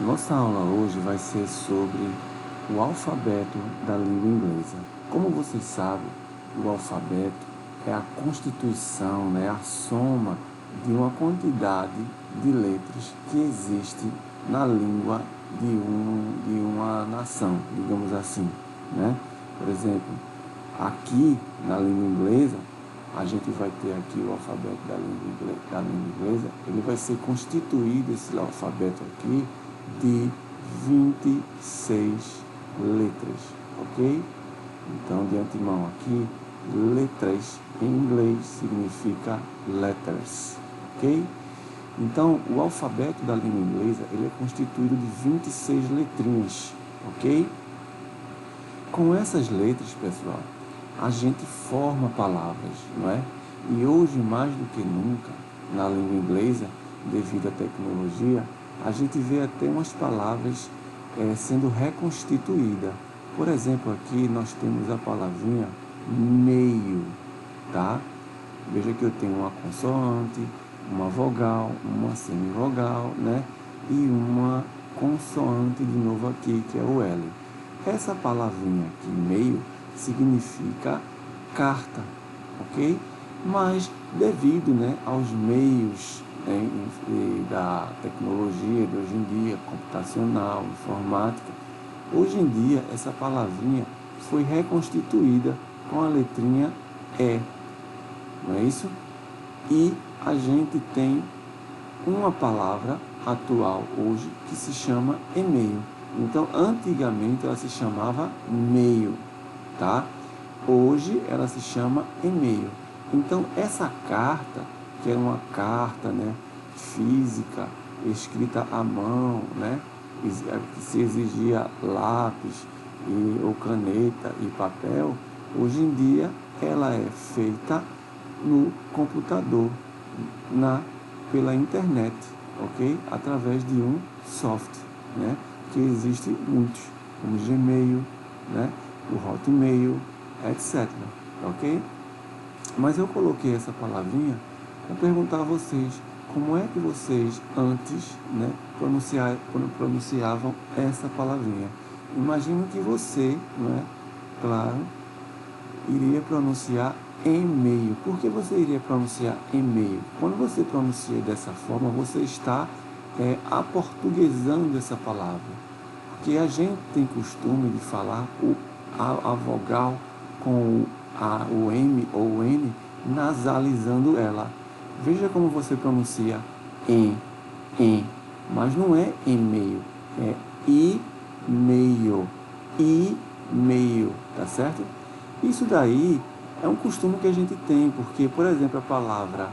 Nossa aula hoje vai ser sobre o alfabeto da língua inglesa. Como vocês sabem, o alfabeto é a constituição, a soma de uma quantidade de letras que existe na língua de uma nação, digamos assim, né? Por exemplo, aqui na língua inglesa, a gente vai ter aqui o alfabeto da língua inglesa, ele vai ser constituído, esse alfabeto aqui, de 26 letras, ok? Então, de antemão aqui, letras em inglês significa letters, ok? Então, o alfabeto da língua inglesa, ele é constituído de 26 letrinhas, ok? Com essas letras, pessoal, a gente forma palavras, não é? E hoje, mais do que nunca, na língua inglesa, devido à tecnologia, a gente vê até umas palavras sendo reconstituídas. Por exemplo, aqui nós temos a palavrinha meio, tá? Veja que eu tenho uma consoante, uma vogal, uma semivogal, né? E uma consoante de novo aqui, que é o L. Essa palavrinha aqui, meio, significa carta, ok? Mas devido, aos meios da tecnologia de hoje em dia, computacional, informática, hoje em dia essa palavrinha foi reconstituída com a letrinha E, não é isso? E a gente tem uma palavra atual hoje que se chama e-mail. Então, antigamente ela se chamava mail, tá? Hoje ela se chama e-mail. Então, essa carta, que é uma carta, física, escrita à mão, que se exigia lápis ou caneta e papel, hoje em dia ela é feita no computador, pela internet, ok? Através de um software, que existe muitos, como Gmail, o Hotmail, etc, ok? Mas eu coloquei essa palavrinha para perguntar a vocês como é que vocês antes, pronunciavam essa palavrinha. Imagino que você, claro, iria pronunciar e-mail. Por que você iria pronunciar e-mail? Quando você pronuncia dessa forma, você está aportuguesando essa palavra. Porque a gente tem costume de falar a vogal com o M ou o N, nasalizando ela. Veja como você pronuncia em, mas não é e-mail, é e-mail, e-mail, tá certo? Isso daí é um costume que a gente tem, porque, por exemplo, a palavra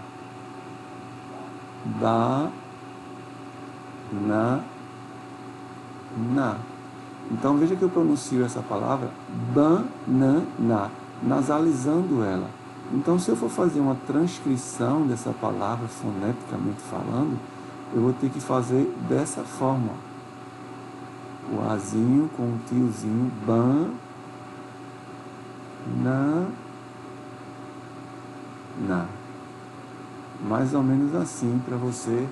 banana. Então, veja que eu pronuncio essa palavra banana, nasalizando ela. Então, se eu for fazer uma transcrição dessa palavra, foneticamente falando, eu vou ter que fazer dessa forma. O azinho com o tiozinho, banana. Mais ou menos assim, para você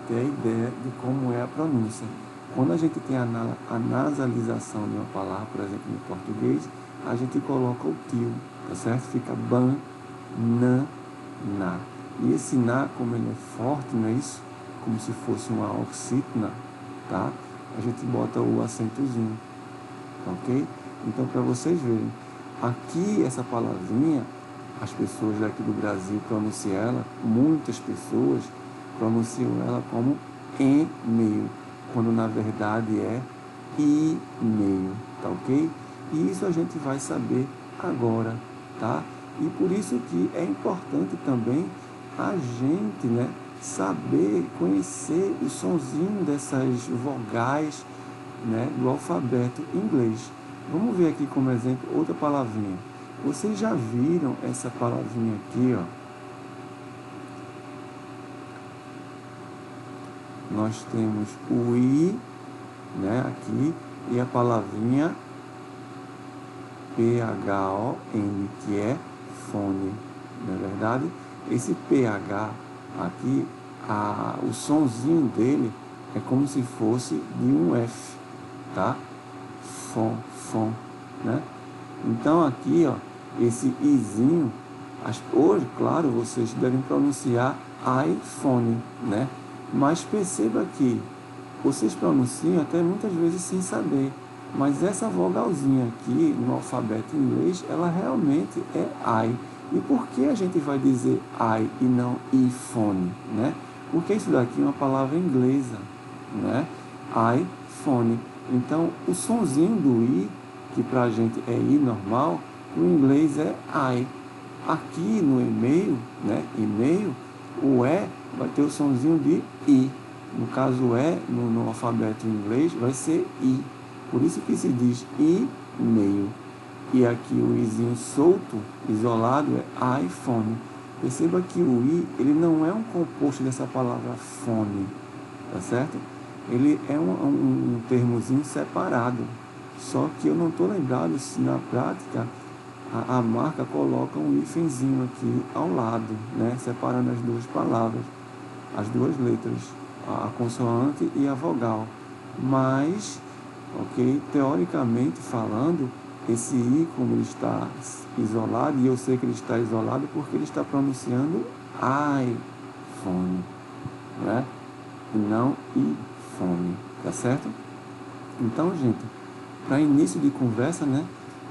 ter a ideia de como é a pronúncia. Quando a gente tem a nasalização de uma palavra, por exemplo, no português, a gente coloca o tio, tá certo? Fica banana. E esse na, como ele é forte, não é isso? Como se fosse uma oxítona, tá? A gente bota o acentozinho, ok? Então, para vocês verem, aqui essa palavrinha, as pessoas daqui do Brasil pronunciam ela, muitas pessoas pronunciam ela como e-mail, quando na verdade é e-mail, tá ok? E isso a gente vai saber agora, tá? E por isso que é importante também a gente, saber, conhecer o sonzinho dessas vogais, do alfabeto inglês. Vamos ver aqui como exemplo outra palavrinha. Vocês já viram essa palavrinha aqui, ó? Nós temos o I, aqui, e a palavrinha PHON, que é fone, não é verdade? Esse PH aqui, o sonzinho dele é como se fosse de um F, tá? Fom, né? Então aqui, ó, esse izinho, hoje, claro, vocês devem pronunciar iPhone, né? Mas perceba que vocês pronunciam até muitas vezes sem saber, mas essa vogalzinha aqui no alfabeto inglês, ela realmente é I. E por que a gente vai dizer I e não iPhone, né? Porque isso daqui é uma palavra inglesa, né? iPhone. Então, o sonzinho do I, que pra gente é I normal, no inglês é I. Aqui no e-mail, né? E-mail, o E vai ter o sonzinho de I. No caso, o E, no alfabeto em inglês, vai ser I. Por isso que se diz e-mail. E aqui o Izinho solto, isolado, é iPhone. Perceba que o I, ele não é um composto dessa palavra fone, tá certo? Ele é um termozinho separado. Só que eu não estou lembrado se na prática a marca coloca um hífenzinho aqui ao lado, né? Separando as duas palavras, as duas letras, a consoante e a vogal. Mas, ok, teoricamente falando, esse I, como ele está isolado, e eu sei que ele está isolado porque ele está pronunciando iPhone, né? E não iPhone, tá certo? Então, gente, para início de conversa, né?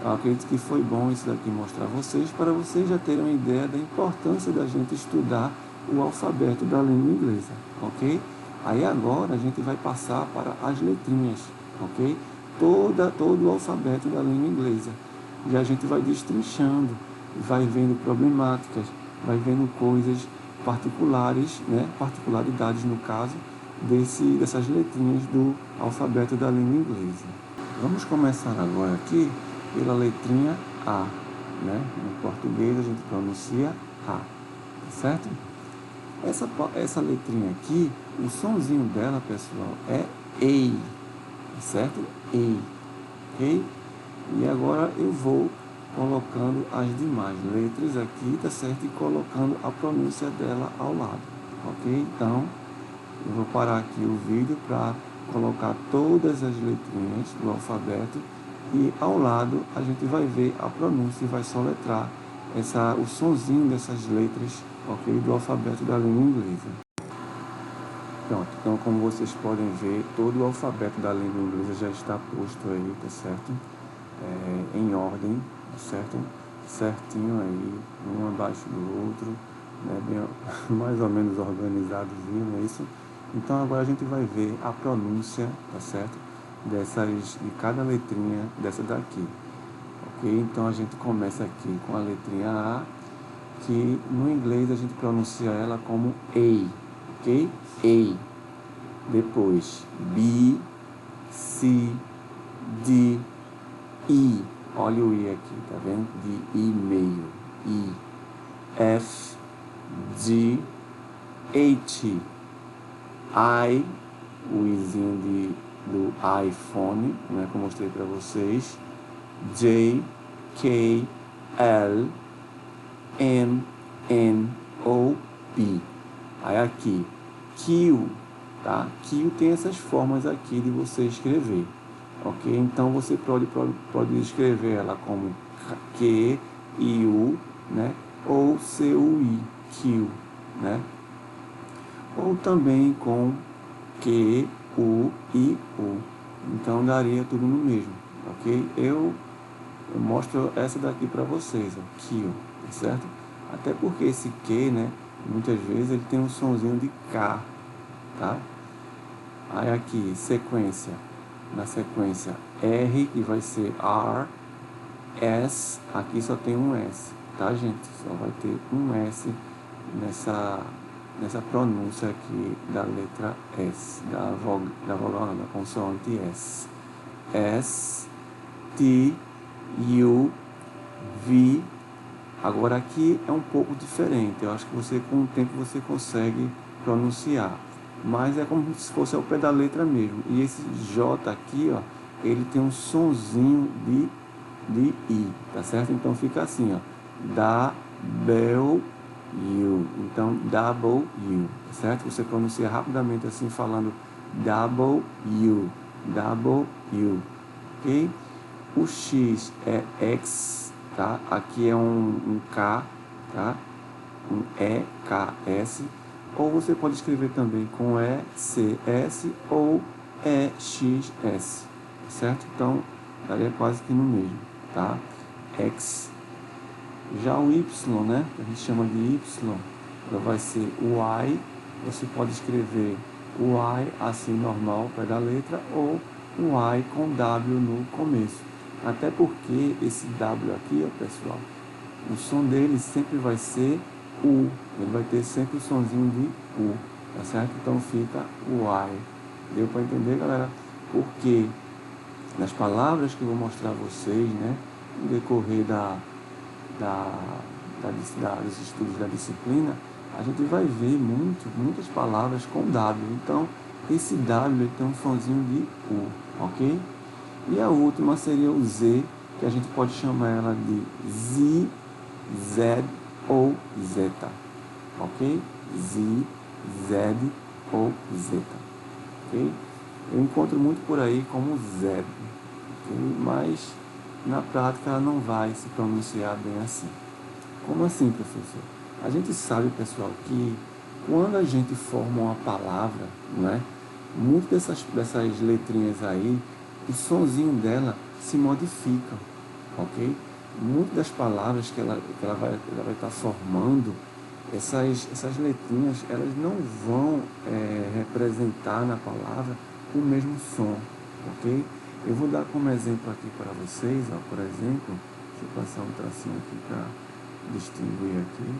Eu acredito que foi bom isso daqui mostrar a vocês, para vocês já terem uma ideia da importância da gente estudar o alfabeto da língua inglesa, ok? Aí agora a gente vai passar para as letrinhas, ok? Todo o alfabeto da língua inglesa. E a gente vai destrinchando, vai vendo problemáticas, vai vendo coisas particulares, né? Particularidades no caso, dessas letrinhas do alfabeto da língua inglesa. Vamos começar agora aqui pela letrinha A, né? No português a gente pronuncia A, certo? Essa letrinha aqui, o sonzinho dela, pessoal, é EI, certo? EI, ok? E agora eu vou colocando as demais letras aqui, tá certo? E colocando a pronúncia dela ao lado, ok? Então, eu vou parar aqui o vídeo para colocar todas as letrinhas do alfabeto e ao lado a gente vai ver a pronúncia e vai soletrar o sonzinho dessas letras, ok, do alfabeto da língua inglesa. Pronto, então como vocês podem ver, todo o alfabeto da língua inglesa já está posto aí, tá certo? Em ordem, tá certo? Certinho aí, um abaixo do outro, né? Bem, mais ou menos organizadozinho, não é isso? Então agora a gente vai ver a pronúncia, tá certo? De cada letrinha dessa daqui, ok? Então a gente começa aqui com a letrinha A, que no inglês a gente pronuncia ela como A, ok? A. Depois B, C, D, E. Olha o I aqui, tá vendo? De e-mail. I. F, G, H, I, o Izinho do iPhone, né, que eu mostrei para vocês. J, K, L, M, N, O, P. Aí aqui, Q, tá? Q tem essas formas aqui de você escrever, ok? Então você pode escrever ela como Q, I, U, né? Ou C, U, I, Q, né? Ou também com Q, U, I, U. Então daria tudo no mesmo, ok? Eu mostro essa daqui para vocês, ó, Q, certo? Até porque esse Q, né? Muitas vezes ele tem um sonzinho de K, tá? Aí aqui, sequência. Na sequência, R, que vai ser R, S, aqui só tem um S, tá, gente? Só vai ter um S nessa pronúncia aqui da letra S, da vogal não, da consoante S. S, T, U, V. Agora aqui é um pouco diferente, eu acho que você com o tempo você consegue pronunciar, mas é como se fosse ao pé da letra mesmo. E esse J aqui, ó, ele tem um sonzinho de I, tá certo? Então fica assim, ó, W, U. Então W, tá certo? Você pronuncia rapidamente assim, falando W, W, ok? O X é X, tá? Aqui é um K, tá? Um EKS, ou você pode escrever também com ECS ou EXS, certo? Então, daria quase que no mesmo, tá? X. Já o Y, né? Que a gente chama de Y, ela vai ser o Y. Você pode escrever o Y assim normal, pé da letra, ou o Y com W no começo. Até porque esse W aqui, ó, pessoal, o som dele sempre vai ser U. Ele vai ter sempre o sonzinho de U, tá certo? Então fica o Y. Deu para entender, galera? Porque nas palavras que eu vou mostrar a vocês, né, no decorrer dos estudos da disciplina, a gente vai ver muitas palavras com W. Então, esse W tem um sonzinho de U, ok? E a última seria o Z, que a gente pode chamar ela de Z, Z ou Zeta, ok? Z, Z ou Zeta, ok? Eu encontro muito por aí como Z, okay? Mas na prática ela não vai se pronunciar bem assim. Como assim, professor? A gente sabe, pessoal, que quando a gente forma uma palavra, não é? Muitas dessas letrinhas aí, o sonzinho dela se modifica, ok? Muitas das palavras que ela vai estar formando, essas letrinhas, elas não vão representar na palavra o mesmo som, ok? Eu vou dar como exemplo aqui para vocês, ó, por exemplo, deixa eu passar um tracinho aqui para distinguir aqui,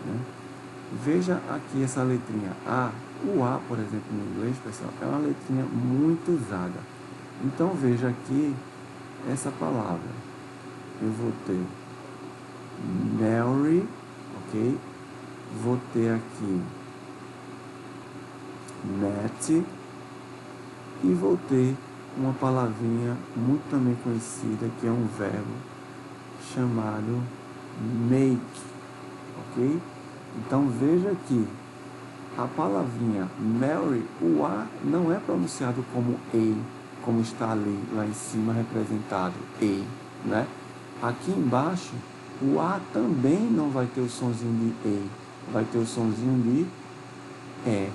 né? Veja aqui essa letrinha A. O A, por exemplo, no inglês, pessoal, é uma letrinha muito usada. Então veja aqui essa palavra. Eu vou ter Mary, ok? Vou ter aqui Matt e vou ter uma palavrinha muito também conhecida, que é um verbo chamado make, ok? Então veja aqui, a palavrinha Mary, o A não é pronunciado como E, como está ali, lá em cima representado, E, né? Aqui embaixo, o A também não vai ter o sonzinho de E, vai ter o sonzinho de E,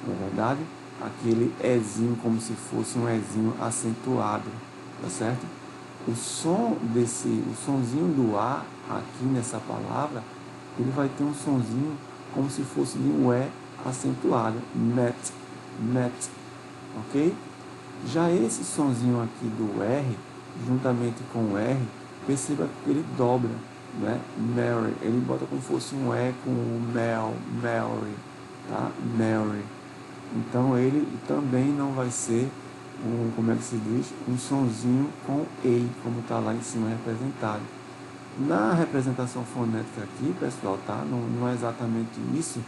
não é verdade? Aquele Ezinho como se fosse um Ezinho acentuado, tá certo? O sonzinho do A aqui nessa palavra, ele vai ter um sonzinho como se fosse de um E acentuado, met, ok? Já esse sonzinho aqui do R, juntamente com o R, perceba que ele dobra, né? Mary, ele bota como se fosse um E com o Mary, tá? Mary. Então ele também não vai ser como é que se diz? Um sonzinho com E, como está lá em cima representado. Na representação fonética aqui, pessoal, tá? Não é exatamente isso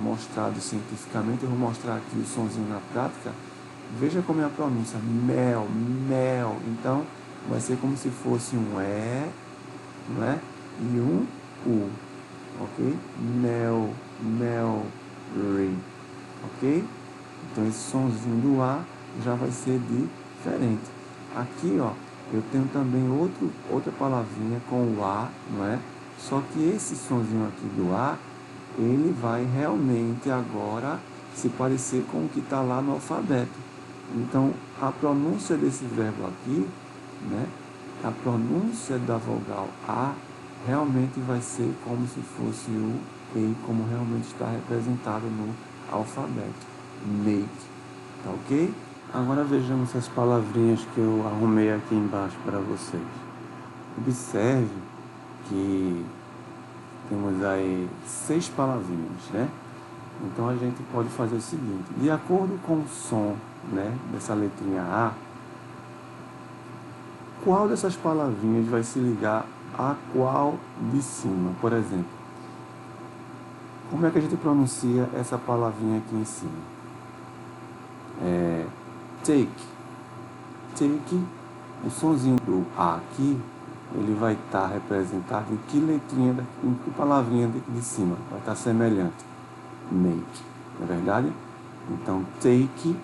mostrado cientificamente. Eu vou mostrar aqui o sonzinho na prática. Veja como é a pronúncia. Mel. Então, vai ser como se fosse um E, não é? E um U, ok? Melry, ok? Então, esse sonzinho do A já vai ser diferente. Aqui, ó, eu tenho também outra palavrinha com o A, não é? Só que esse sonzinho aqui do A, ele vai realmente agora se parecer com o que está lá no alfabeto. Então, a pronúncia desse verbo aqui, né? A pronúncia da vogal A realmente vai ser como se fosse o E, como realmente está representado no alfabeto. Make, tá ok? Agora vejamos essas palavrinhas que eu arrumei aqui embaixo para vocês. Observe que temos aí 6 palavrinhas, né? Então a gente pode fazer o seguinte, de acordo com o som, né, dessa letrinha A, qual dessas palavrinhas vai se ligar a qual de cima? Por exemplo, como é que a gente pronuncia essa palavrinha aqui em cima? Take, o sonzinho do A aqui, ele vai estar representado em que letrinha, em que palavrinha de cima? Vai estar semelhante. Make, não é verdade? Então, take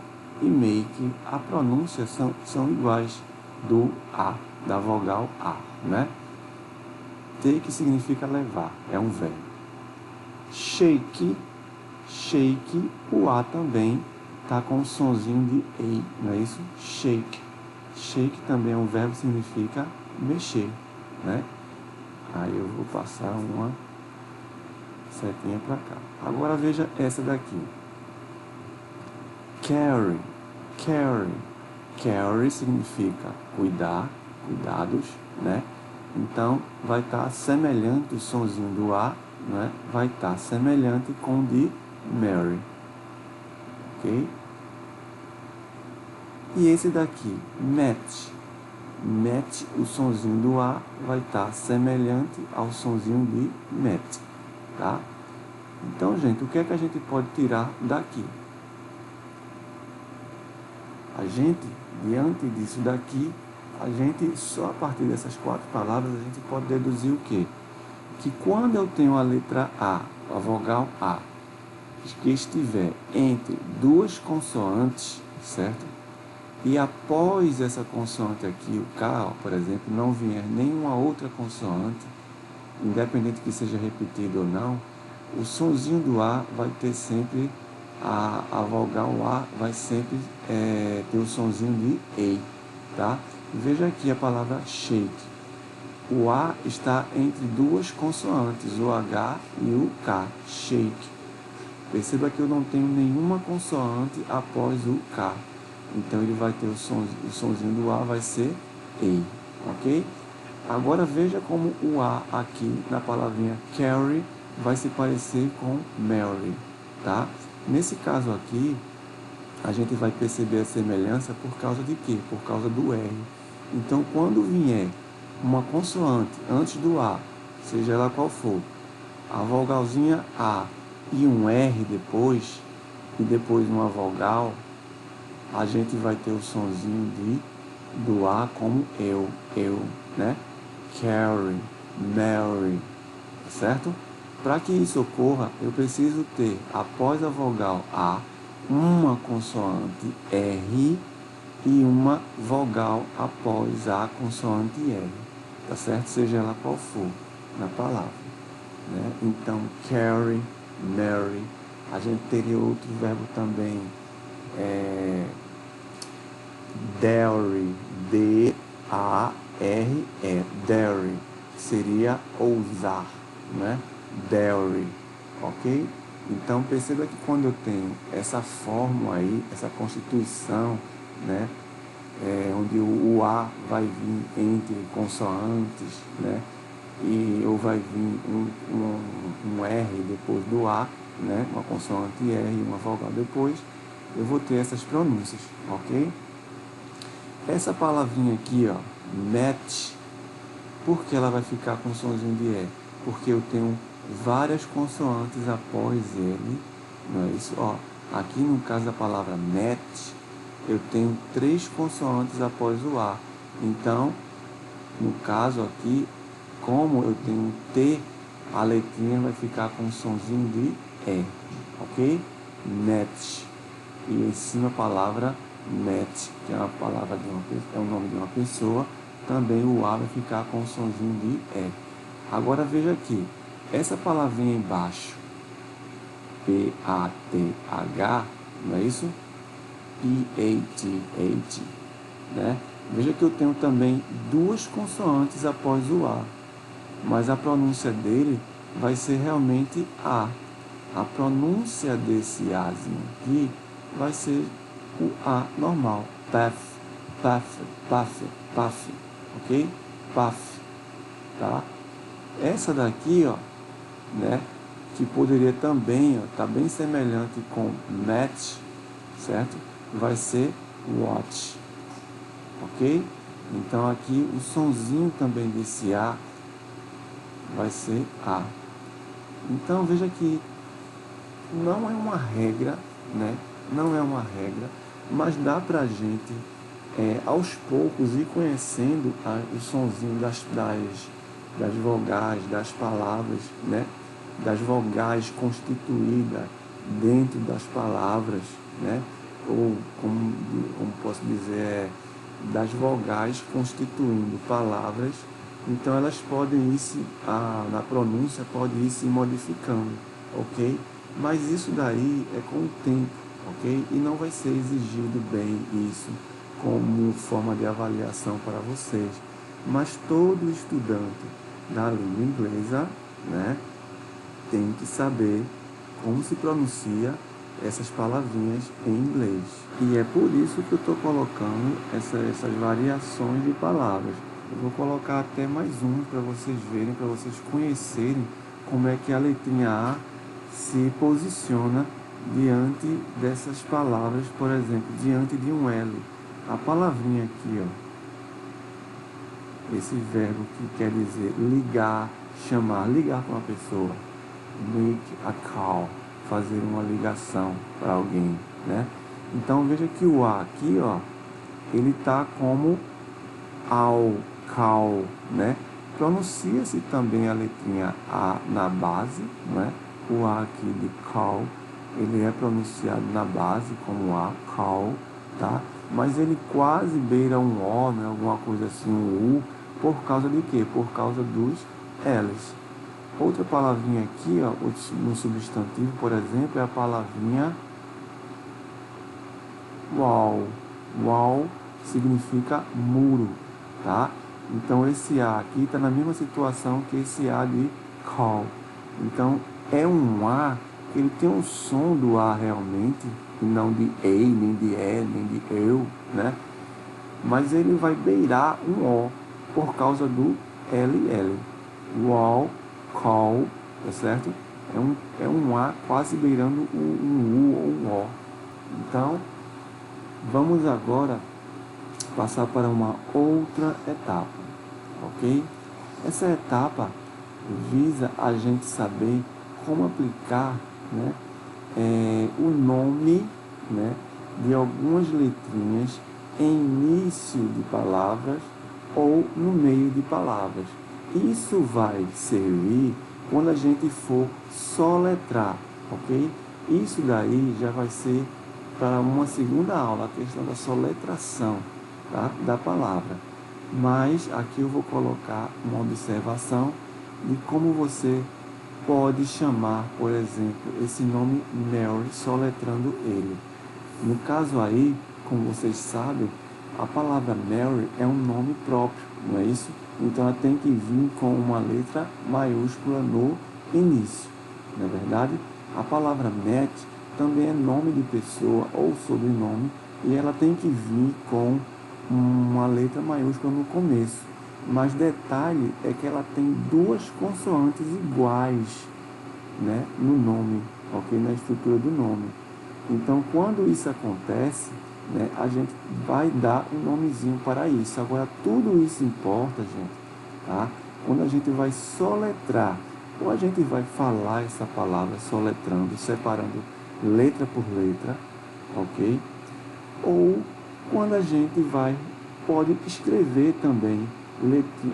e make, a pronúncia são iguais do A, da vogal A, né? Take significa levar, é um verbo. Shake, shake, o A também está com o sonzinho de E, não é isso? Shake. Shake também é um verbo que significa mexer, né? Aí eu vou passar uma setinha para cá. Agora veja essa daqui. Carry, carry. Carry significa cuidar, cuidados, né? Então, vai estar semelhante o sonzinho do A, né? Vai estar semelhante com o de Mary. Ok? E esse daqui, match. Match, o sonzinho do A vai estar semelhante ao sonzinho de match, tá? Então, gente, o que é que a gente pode tirar daqui? A gente, diante disso daqui, a gente, só a partir dessas 4 palavras, a gente pode deduzir o quê? Que quando eu tenho a letra A, a vogal A, que estiver entre 2 consoantes, certo? E após essa consoante aqui, o K, por exemplo, não vier nenhuma outra consoante, independente que seja repetido ou não, o sonzinho do A vai ter sempre, a vogal A vai sempre ter o sonzinho de E, tá? Veja aqui a palavra shake. O A está entre 2 consoantes, o H e o K, shake. Perceba que eu não tenho nenhuma consoante após o K. Então ele vai ter o sonzinho do A vai ser E, ok? Agora veja como o A aqui na palavrinha carry vai se parecer com Mary, tá? Nesse caso aqui, a gente vai perceber a semelhança por causa de quê? Por causa do R. Então, quando vier uma consoante antes do A, seja ela qual for, a vogalzinha A e um R depois, e depois uma vogal, a gente vai ter o sonzinho do A como eu, né? Carry, Mary, certo? Para que isso ocorra, eu preciso ter, após a vogal A, uma consoante R e uma vogal após a consoante R, tá certo? Seja ela qual for na palavra, né? Então, carry, Mary, a gente teria outro verbo também, dairy, D-A-R-E, dairy, seria ousar, né? Dairy, ok? Então perceba que quando eu tenho essa fórmula aí, essa constituição, né? Onde o A vai vir entre consoantes, né? Ou vai vir um R depois do A, né? Uma consoante R e uma vogal depois, eu vou ter essas pronúncias, ok? Essa palavrinha aqui, ó, match, por que ela vai ficar com sonzinho de E? Porque eu tenho várias consoantes após ele, não é isso? Ó, aqui no caso da palavra match, eu tenho 3 consoantes após o A. Então, no caso aqui, como eu tenho um T, a letrinha vai ficar com um sonzinho de E, ok? Match. E em cima a palavra match, que é uma palavra é o nome de uma pessoa, também o A vai ficar com um sonzinho de E. Agora veja aqui, essa palavrinha embaixo, P-A-T-H, não é isso? P-A-T-H, né? Veja que eu tenho também 2 consoantes após o A, mas a pronúncia dele vai ser realmente A. A pronúncia desse Azinho aqui vai ser o A normal, path, path, path, path, ok? Path, tá? Essa daqui, ó, né, que poderia também, ó, tá bem semelhante com match, certo? Vai ser watch, ok? Então aqui o sonzinho também desse A vai ser A. Então veja que não é uma regra, né? Não é uma regra, mas dá pra gente aos poucos ir conhecendo o sonzinho das vogais, das palavras, né? Das vogais constituídas dentro das palavras, né? Ou, como posso dizer, das vogais constituindo palavras. Então, elas podem na pronúncia, pode ir se modificando, ok? Mas isso daí é com o tempo, ok? E não vai ser exigido bem isso como forma de avaliação para vocês. Mas todo estudante da língua inglesa, né, tem que saber como se pronuncia essas palavrinhas em inglês. E é por isso que eu estou colocando essas variações de palavras. Eu vou colocar até mais uma para vocês verem, para vocês conhecerem como é que a letrinha A se posiciona diante dessas palavras, por exemplo, diante de um L. A palavrinha aqui, ó, esse verbo que quer dizer ligar, chamar, ligar para uma pessoa, make a call, fazer uma ligação para alguém, né? Então veja que o A aqui, ó, ele tá como ao, call, né? Pronuncia-se também a letrinha A na base, né? O A aqui de call, ele é pronunciado na base como A, call, tá? Mas ele quase beira um O, né? Alguma coisa assim, um U, por causa de quê? Por causa dos L's. Outra palavrinha aqui, ó, no substantivo, por exemplo, é a palavrinha wall. Wall significa muro, tá? Então, esse A aqui está na mesma situação que esse A de call. Então, é um A que ele tem um som do A realmente, e não de ei, nem de é, nem de eu, né? Mas ele vai beirar um O por causa do LL. Wall, call, tá certo? É um A quase beirando um U ou um O. Então, vamos agora passar para uma outra etapa, ok? Essa etapa visa a gente saber como aplicar, né, o nome, né, de algumas letrinhas em início de palavras ou no meio de palavras. Isso vai servir quando a gente for soletrar, ok? Isso daí já vai ser para uma segunda aula, a questão da soletração, tá, da palavra. Mas aqui eu vou colocar uma observação de como você pode chamar, por exemplo, esse nome Mary, soletrando ele. No caso aí, como vocês sabem, a palavra Mary é um nome próprio, não é isso? Então ela tem que vir com uma letra maiúscula no início, não é verdade? A palavra Matt também é nome de pessoa ou sobrenome e ela tem que vir com uma letra maiúscula no começo. Mas detalhe é que ela tem duas consoantes iguais, né, no nome, ok? Na estrutura do nome. Então, quando isso acontece, né, a gente vai dar um nomezinho para isso. Agora, tudo isso importa, gente, tá? Quando a gente vai soletrar, ou a gente vai falar essa palavra soletrando, separando letra por letra, ok? Ou quando a gente pode escrever também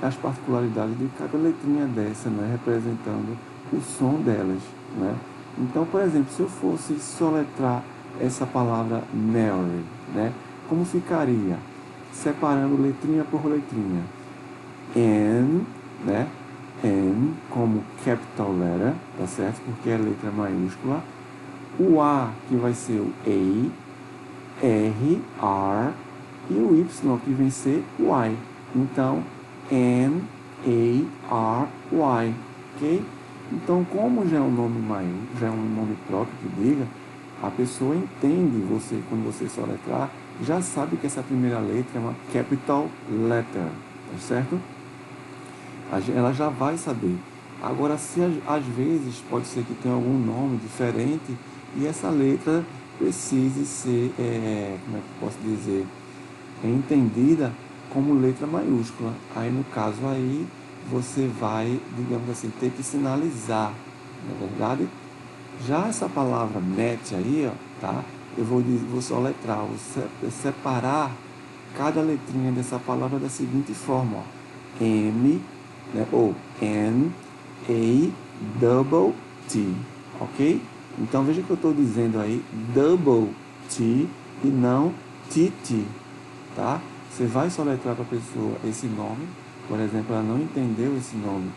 as particularidades de cada letrinha dessa, né, representando o som delas, né? Então, por exemplo, se eu fosse soletrar essa palavra Mary, né, como ficaria? Separando letrinha por letrinha. N, né? N como capital letter, tá certo? Porque é letra maiúscula. O A, que vai ser o A, R, R, e o Y, que vem ser Y. Então, N, A, R, Y, ok? Então, como já é um nome maiúsculo, já é um nome próprio que diga, a pessoa entende você, quando você soletrar, já sabe que essa primeira letra é uma capital letter, tá certo? Ela já vai saber. Agora, se às vezes pode ser que tenha algum nome diferente e essa letra precise ser, como é que eu posso dizer, entendida como letra maiúscula. Aí, no caso aí, você vai, digamos assim, ter que sinalizar, não é verdade? Já essa palavra match aí, ó, tá? Eu vou soletrar, vou separar cada letrinha dessa palavra da seguinte forma, ó. M, né? Ou N, A, double T, ok? Então veja que eu estou dizendo aí double T e não TT, tá? Você vai soletrar para a pessoa esse nome, por exemplo, ela não entendeu esse nome,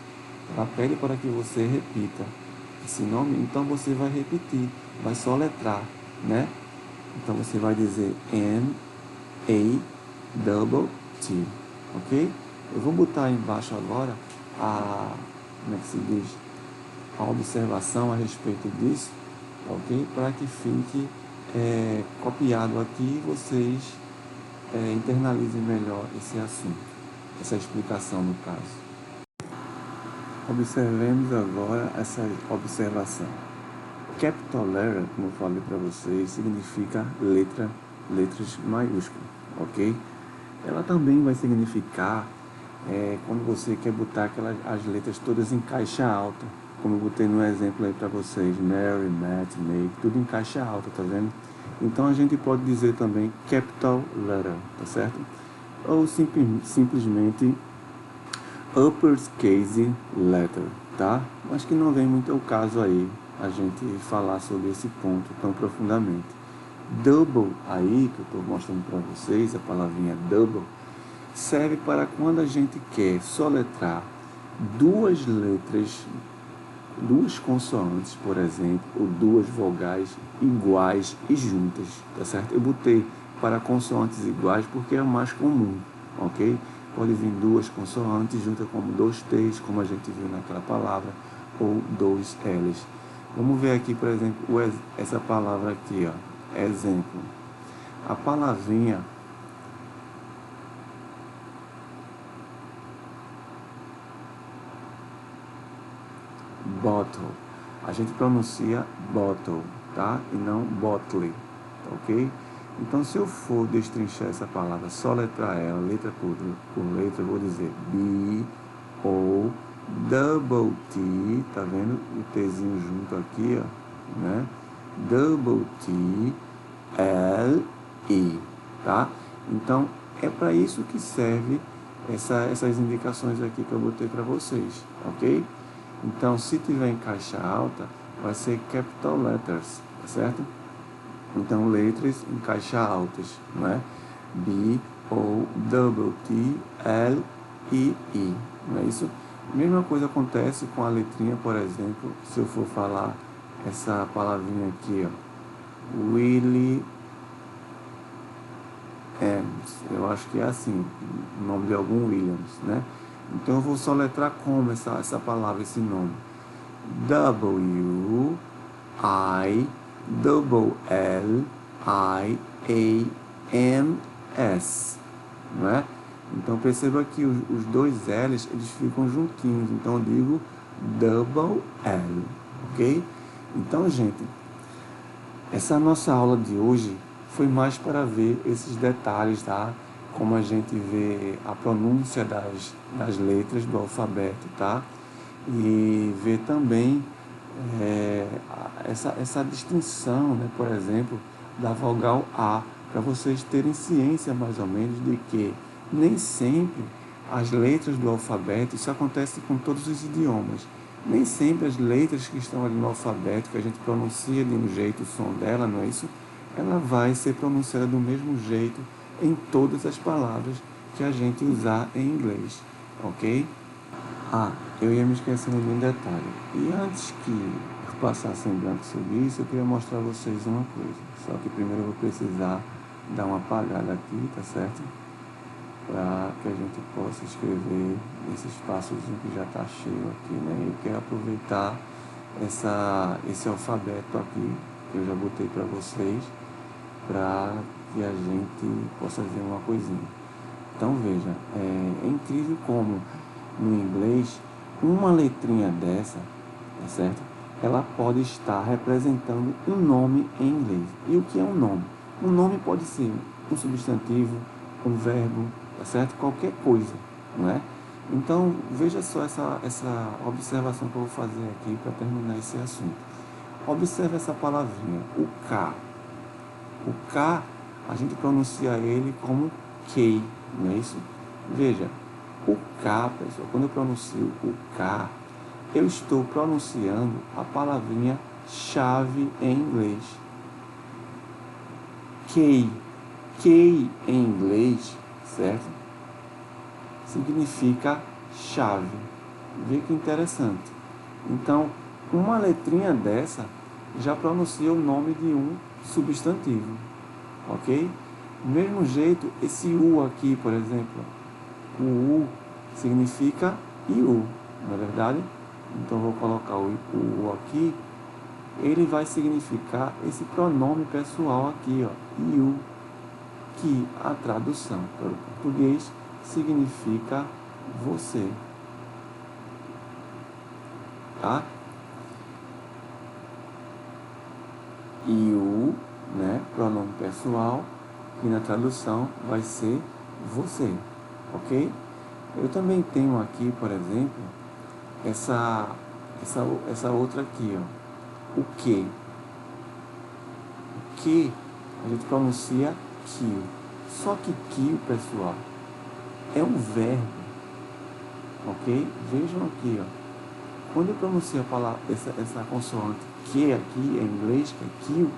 ela pede para que você repita esse nome, então você vai repetir, vai soletrar, né? Então você vai dizer N-A-T-T, ok? Eu vou botar embaixo agora como é que se diz? A observação a respeito disso, ok? Para que fique copiado aqui e vocês internalizem melhor esse assunto, essa explicação no caso. Observemos agora essa observação. Capital letter, como eu falei para vocês, significa letras maiúsculas, ok? Ela também vai significar quando você quer botar as letras todas em caixa alta, como eu botei no exemplo aí para vocês, Mary, Matt, Meg, tudo em caixa alta, tá vendo? Então a gente pode dizer também capital letter, tá certo? Ou simplesmente uppercase letter, tá? Acho que não vem muito ao caso aí a gente falar sobre esse ponto tão profundamente. Double aí, que eu estou mostrando para vocês, a palavrinha double, serve para quando a gente quer soletrar duas letras, duas consoantes, por exemplo, ou duas vogais iguais e juntas, tá certo? Eu botei para consoantes iguais porque é o mais comum, ok? Pode vir duas consoantes juntas como dois T's, como a gente viu naquela palavra, ou dois L's. Vamos ver aqui, por exemplo, essa palavra aqui, ó, exemplo. A palavrinha bottle, a gente pronuncia bottle, tá? E não bottle, tá ok? Então, se eu for destrinchar essa palavra, soletrar ela, letra por letra, eu vou dizer B, O, double T, tá vendo? O Tzinho junto aqui, ó, né? Double T, L, E, tá? Então, é para isso que serve essas indicações aqui que eu botei para vocês, ok? Então, se tiver em caixa alta, vai ser capital letters, tá certo? Então, letras em caixa altas, não é? B, O, double T, L, E, I, não é isso? Mesma coisa acontece com a letrinha, por exemplo, se eu for falar essa palavrinha aqui, ó, Williams, eu acho que é assim, o nome de algum Williams, né? Então, eu vou soletrar como essa palavra, esse nome? W, I, double L, I, A, M, S, não é? Então, perceba que os dois L's, eles ficam juntinhos. Então, eu digo double L, ok? Então, gente, essa nossa aula de hoje foi mais para ver esses detalhes, tá? Como a gente vê a pronúncia das letras do alfabeto, tá? E ver também essa distinção, né? Por exemplo, da vogal A, para vocês terem ciência mais ou menos de que nem sempre as letras do alfabeto, isso acontece com todos os idiomas, nem sempre as letras que estão ali no alfabeto, que a gente pronuncia de um jeito o som dela, não é isso? Ela vai ser pronunciada do mesmo jeito em todas as palavras que a gente usar em inglês, ok? Ah, eu ia me esquecendo de um detalhe. E antes que eu passasse em branco sobre isso, eu queria mostrar a vocês uma coisa. Só que primeiro eu vou precisar dar uma apagada aqui, tá certo? Para que a gente possa escrever esse espaçozinho que já está cheio aqui, né? Eu quero aproveitar esse alfabeto aqui, que eu já botei para vocês, para que a gente possa ver uma coisinha. Então veja, é incrível como no inglês uma letrinha dessa, tá certo? Ela pode estar representando um nome em inglês. E o que é um nome? Um nome pode ser um substantivo, um verbo, tá certo? Qualquer coisa, não é? Então veja só essa observação que eu vou fazer aqui para terminar esse assunto. Observe essa palavrinha, o K. O K, a gente pronuncia ele como K, não é isso? Veja, o K, pessoal, quando eu pronuncio o K, eu estou pronunciando a palavrinha chave em inglês. key. Key em inglês, certo? Significa chave. Vê que interessante. Então, uma letrinha dessa já pronuncia o nome de um substantivo, ok? Do mesmo jeito, esse U aqui, por exemplo, o U significa you, não é verdade? Então, vou colocar o U aqui, ele vai significar esse pronome pessoal aqui, ó, you, que a tradução para o português significa você, tá? You, né, pronome pessoal, e na tradução vai ser você, ok? Eu também tenho aqui, por exemplo, essa outra aqui, ó, o que. O que a gente pronuncia kill. Só que kill, pessoal, é um verbo, ok? Vejam aqui, ó. Quando eu pronuncio a palavra, essa consoante que aqui em inglês, que é kill,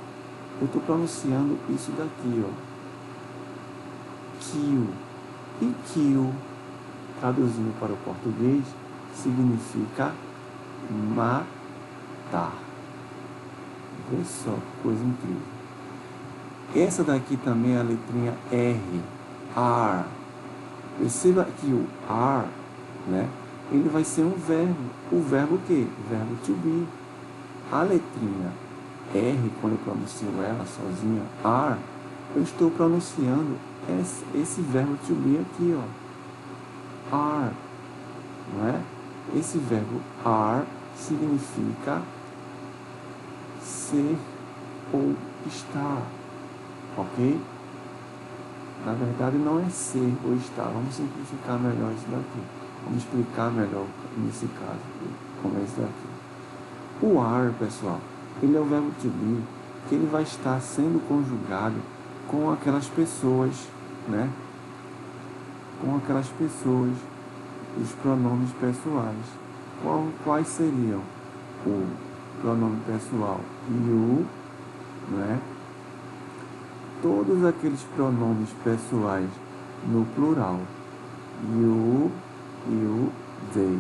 eu estou pronunciando isso daqui, ó. Kill. E kill, traduzindo para o português, significa matar. Vê só que coisa incrível. Essa daqui também é a letrinha R. R. Perceba que o R, né? Ele vai ser um verbo. O verbo o quê? O verbo to be. A letrinha R, quando eu pronuncio ela sozinha, R, eu estou pronunciando esse verbo to be aqui, ó. R, não é? Esse verbo are significa ser ou estar, ok? Na verdade não é ser ou estar. Vamos simplificar melhor isso daqui. Vamos explicar melhor nesse caso, como é isso daqui. O are, pessoal, ele é o verbo to be, que ele vai estar sendo conjugado com aquelas pessoas, né? Com aquelas pessoas, os pronomes pessoais. Quais seriam? O pronome pessoal you, né? Todos aqueles pronomes pessoais no plural. You, they.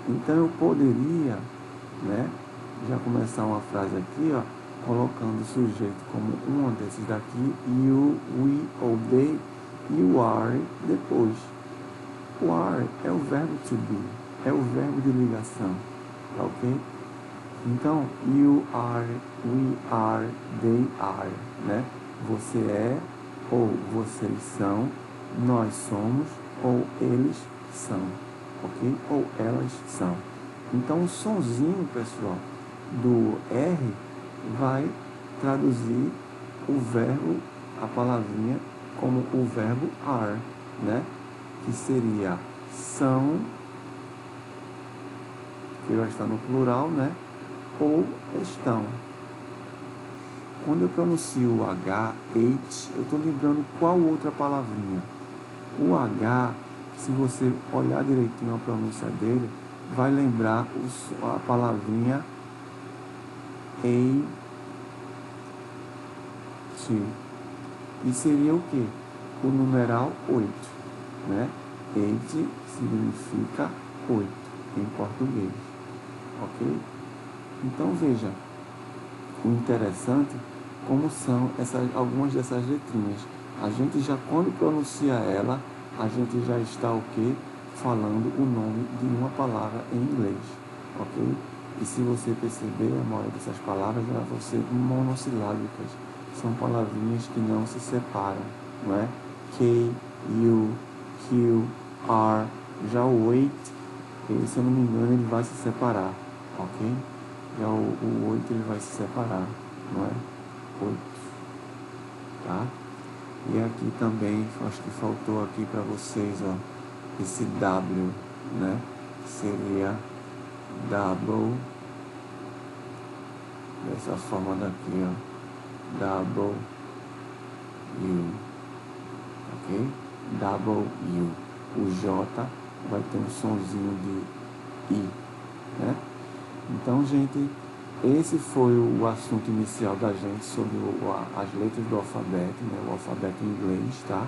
Então eu poderia, né, já começar uma frase aqui, ó, colocando o sujeito como um desses daqui, you, we ou they, e o are depois. O are é o verbo to be, é o verbo de ligação, tá ok? Então, you are, we are, they are, né? Você é, ou vocês são, nós somos, ou eles são, ok? Ou elas são. Então, o sonzinho, pessoal, do R vai traduzir o verbo, a palavrinha, como o verbo are, né? Que seria são, que vai estar no plural, né? Ou estão. Quando eu pronuncio o H, eu estou lembrando qual outra palavrinha. O H, se você olhar direitinho a pronúncia dele, vai lembrar a palavrinha AT. E seria o quê? O numeral 8, né? 8 significa 8 em português, ok? Então veja, o interessante como são algumas dessas letrinhas. A gente já, quando pronuncia ela, a gente já está o quê? Falando o nome de uma palavra em inglês, ok? E se você perceber, a maioria dessas palavras elas vão ser monossilábicas. São palavrinhas que não se separam, não é? K, U, Q, R. Já o wait, se eu não me engano, ele vai se separar, ok? Já o 8 ele vai se separar, não é? 8, tá? E aqui também, acho que faltou aqui para vocês, ó, esse W, né? Seria double, dessa forma daqui, ó. Double U, ok? Double U. O J vai ter um sonzinho de I, né? Então, gente, esse foi o assunto inicial da gente sobre as letras do alfabeto, né, o alfabeto em inglês, tá?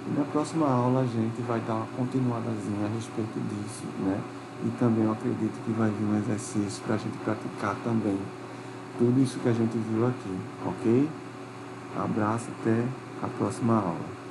E na próxima aula a gente vai dar uma continuadazinha a respeito disso, né? E também eu acredito que vai vir um exercício para a gente praticar também tudo isso que a gente viu aqui, ok? Abraço, até a próxima aula.